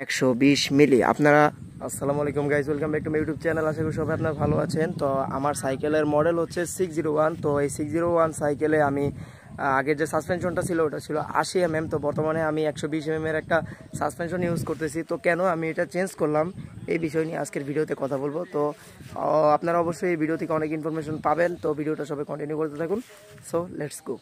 120 মিলি আপনারা আসসালামু আলাইকুম guys, welcome back to my YouTube channel. আশা করি সবাই আপনারা ভালো আছেন। তো আমার সাইকেলের মডেল হচ্ছে 601। তো এই 601 সাইকেলে আমি আগের যে সাসপেনশনটা ছিল ওটা ছিল 80 তো বর্তমানে আমি 120 এর একটা সাসপেনশন ইউজ করতেছি। তো কেন আমি এটা চেঞ্জ করলাম এই বিষয় নিয়ে আজকের ভিডিওতে কথা বলবো। তো আপনারা অবশ্যই এই ভিডিও থেকে অনেক ইনফরমেশন পাবেন। তো ভিডিওটা সবাই কন্টিনিউ করতে থাকুন। So let's go.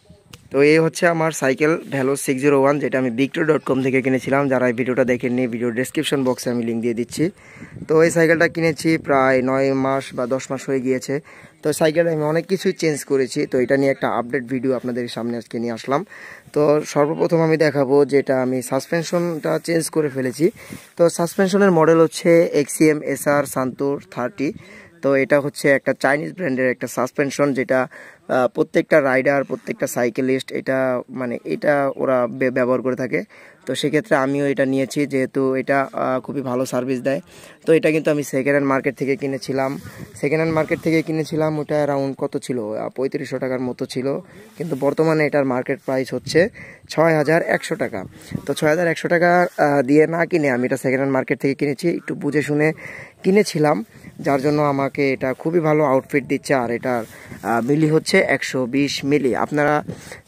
তো এই হচ্ছে আমার সাইকেল ভ্যালো 601, যেটা আমি victor.com থেকে কিনেছিলাম। যারা এই ভিডিওটা দেখেননি, ভিডিও ডেসক্রিপশন বক্সে আমি লিঙ্ক দিয়ে দিচ্ছি। তো এই সাইকেলটা কিনেছি প্রায় 9 মাস বা 10 মাস হয়ে গিয়েছে। তো সাইকেলে আমি অনেক কিছুই চেঞ্জ করেছি। তো এটা নিয়ে একটা আপডেট ভিডিও আপনাদের সামনে আজকে নিয়ে আসলাম। তো সর্বপ্রথম আমি দেখাবো যেটা আমি সাসপেনশনটা চেঞ্জ করে ফেলেছি। তো সাসপেনশনের মডেল হচ্ছে XCM SR Santur 30। তো এটা হচ্ছে একটা চাইনিজ ব্র্যান্ডের একটা সাসপেনশন, যেটা প্রত্যেকটা রাইডার, প্রত্যেকটা সাইকেলিস্ট এটা ওরা ব্যবহার করে থাকে। তো সেক্ষেত্রে আমিও এটা নিয়েছি, যেহেতু এটা খুবই ভালো সার্ভিস দেয়। তো এটা কিন্তু আমি সেকেন্ড হ্যান্ড মার্কেট থেকে কিনেছিলাম। ওটা অ্যারাউন্ড কত ছিল, 3500 টাকার মতো ছিল। কিন্তু বর্তমানে এটার মার্কেট প্রাইস হচ্ছে 6100 টাকা। তো 6100 টাকা দিয়ে না কিনে আমি এটা সেকেন্ড হ্যান্ড মার্কেট থেকে কিনেছি, একটু বুঝে শুনে কিনেছিলাম, যার জন্য আমাকে এটা খুবই ভালো আউটফিট দিচ্ছে। আর এটার মিলি হচ্ছে 120 মিলি। আপনারা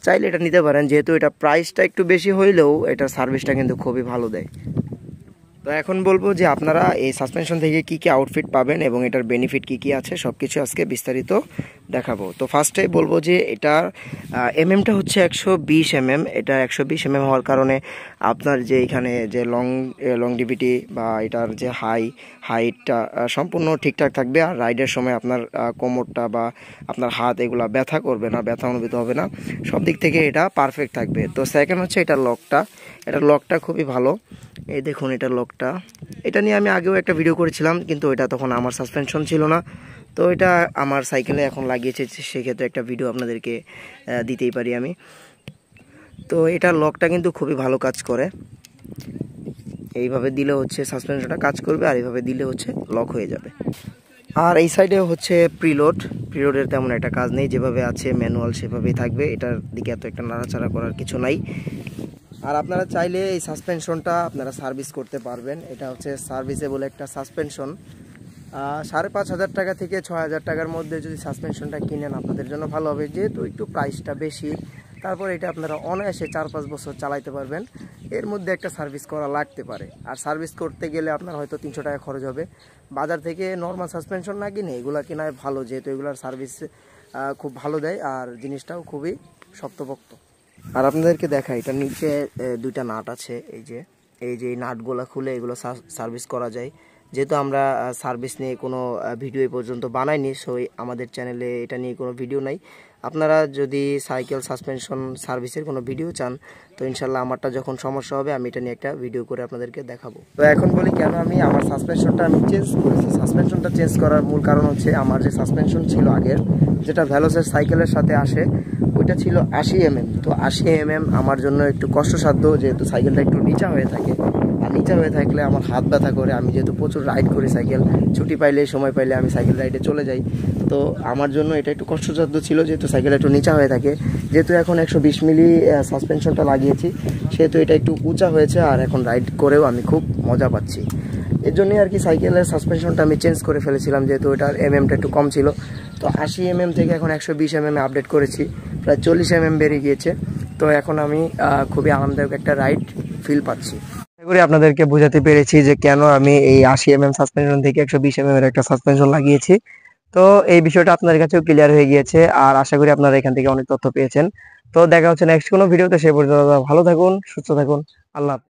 চাইলে এটা নিতে পারেন, যেহেতু এটা প্রাইসটা একটু বেশি হইলেও এটার সার্ভিসটা কিন্তু খুবই ভালো দেয়। তো এখন বলবো যে আপনারা এই সাসপেনশন থেকে কি কি আউটফিট পাবেন এবং এটার বেনিফিট কি কি আছে সব কিছু আজকে বিস্তারিত দেখাবো। তো ফার্স্টে বলবো যে এটার এমএমটা হচ্ছে 120 এটা 120 হওয়ার কারণে আপনার যে এখানে যে লংজিভিটি বা এটার যে হাইটটা সম্পূর্ণ ঠিকঠাক থাকবে। আর রাইডের সময় আপনার কোমরটা বা আপনার হাত এগুলা ব্যথা করবে না, ব্যথা অনুভূত হবে না, সব দিক থেকে এটা পারফেক্ট থাকবে। তো সেকেন্ড হচ্ছে এটার লকটা খুবই ভালো। এই দেখুন এটার লকটা, এটা নিয়ে আমি আগেও একটা ভিডিও করেছিলাম, কিন্তু এটা তখন আমার সাসপেনশন ছিল না। তো এটা আমার সাইকেলে এখন লাগিয়েছে, সেক্ষেত্রে একটা ভিডিও আপনাদেরকে দিতেই পারি আমি। তো এটার লকটা কিন্তু খুবই ভালো কাজ করে। এইভাবে দিলে হচ্ছে সাসপেনশনটা কাজ করবে, আর এইভাবে দিলে হচ্ছে লক হয়ে যাবে। আর এই সাইডে হচ্ছে প্রিলোডের তেমন একটা কাজ নেই, যেভাবে আছে ম্যানুয়াল সেভাবেই থাকবে। এটার দিকে এত একটা নাড়াচাড়া করার কিছু নাই। আর আপনারা চাইলে এই সাসপেনশনটা আপনারা সার্ভিস করতে পারবেন। এটা হচ্ছে সার্ভিসেবল একটা সাসপেনশন। 5500 টাকা থেকে 6000 টাকার মধ্যে যদি সাসপেনশনটা কিনেন আপনাদের জন্য ভালো হবে, যেহেতু একটু প্রাইসটা বেশি। তারপর এটা আপনারা অনায়াসে 4-5 বছর চালাইতে পারবেন। এর মধ্যে একটা সার্ভিস করা লাগতে পারে। আর সার্ভিস করতে গেলে আপনার হয়তো 300 টাকা খরচ হবে। বাজার থেকে নর্মাল সাসপেনশন না কিনে এগুলো কেনায় ভালো, যেহেতু এগুলোর সার্ভিস খুব ভালো দেয় আর জিনিসটাও খুবই শক্তপোক্ত। আর আপনাদেরকে দেখাই, এটা নিচে দুইটা নাট আছে। এই যে নাটগুলো খুলে এগুলো সার্ভিস করা যায়। যেহেতু আমরা সার্ভিস নিয়ে কোনো ভিডিও পর্যন্ত বানাইনি, সো আমাদের চ্যানেলে এটা নিয়ে কোনো ভিডিও নাই। আপনারা যদি সাইকেল সাসপেনশন সার্ভিসের কোনো ভিডিও চান, তো ইনশাল্লাহ আমারটা যখন সমস্যা হবে আমি এটা নিয়ে একটা ভিডিও করে আপনাদেরকে দেখাবো। তো এখন বলি কেন আমি আমার সাসপেনশনটা চেঞ্জ করেছি। সাসপেনশনটা চেঞ্জ করার মূল কারণ হচ্ছে আমার যে সাসপেনশন ছিল আগের, যেটা ভ্যালোসের সাইকেলের সাথে আসে, ওইটা ছিল 80 তো 80 আমার জন্য একটু কষ্টসাধ্য, যেহেতু সাইকেলটা একটু নিচা হয়ে থাকে। আর নিচা হয়ে থাকলে আমার হাত ব্যথা করে। আমি যেহেতু প্রচুর রাইড করি সাইকেল, ছুটি পাইলে সময় পাইলে আমি সাইকেল রাইডে চলে যাই। তো আমার জন্য এটা একটু কষ্টসাধ্য ছিল, যেহেতু সাইকেল একটু নিচা হয়ে থাকে। যেহেতু এখন 120 মিলি সাসপেনশনটা লাগিয়েছি, সেহেতু এটা একটু উঁচা হয়েছে। আর এখন রাইড করেও আমি খুব মজা পাচ্ছি। এর জন্যই আর কি সাইকেলের সাসপেনশনটা আমি চেঞ্জ করে ফেলেছিলাম, যেহেতু এটার এমএমটা একটু কম ছিল। তো 80 থেকে এখন 120 আপডেট করেছি, প্রায় 40 বেড়ে গিয়েছে। তো এখন আমি খুবই আরামদায়ক একটা রাইড ফিল পাচ্ছি। আশা করি আপনাদেরকে বোঝাতে পেরেছি যে কেন আমি এই 80 সাসপেনশন থেকে 120 এর একটা সাসপেনশন লাগিয়েছি। তো এই বিষয়টা আপনাদের কাছেও ক্লিয়ার হয়ে গিয়েছে। আর আশা করি আপনারা এখান থেকে অনেক তথ্য পেয়েছেন। তো দেখা হচ্ছে নেক্সট কোনো ভিডিওতে। সে পর্যন্ত ভালো থাকুন, সুস্থ থাকুন। আল্লাহ হাফেজ।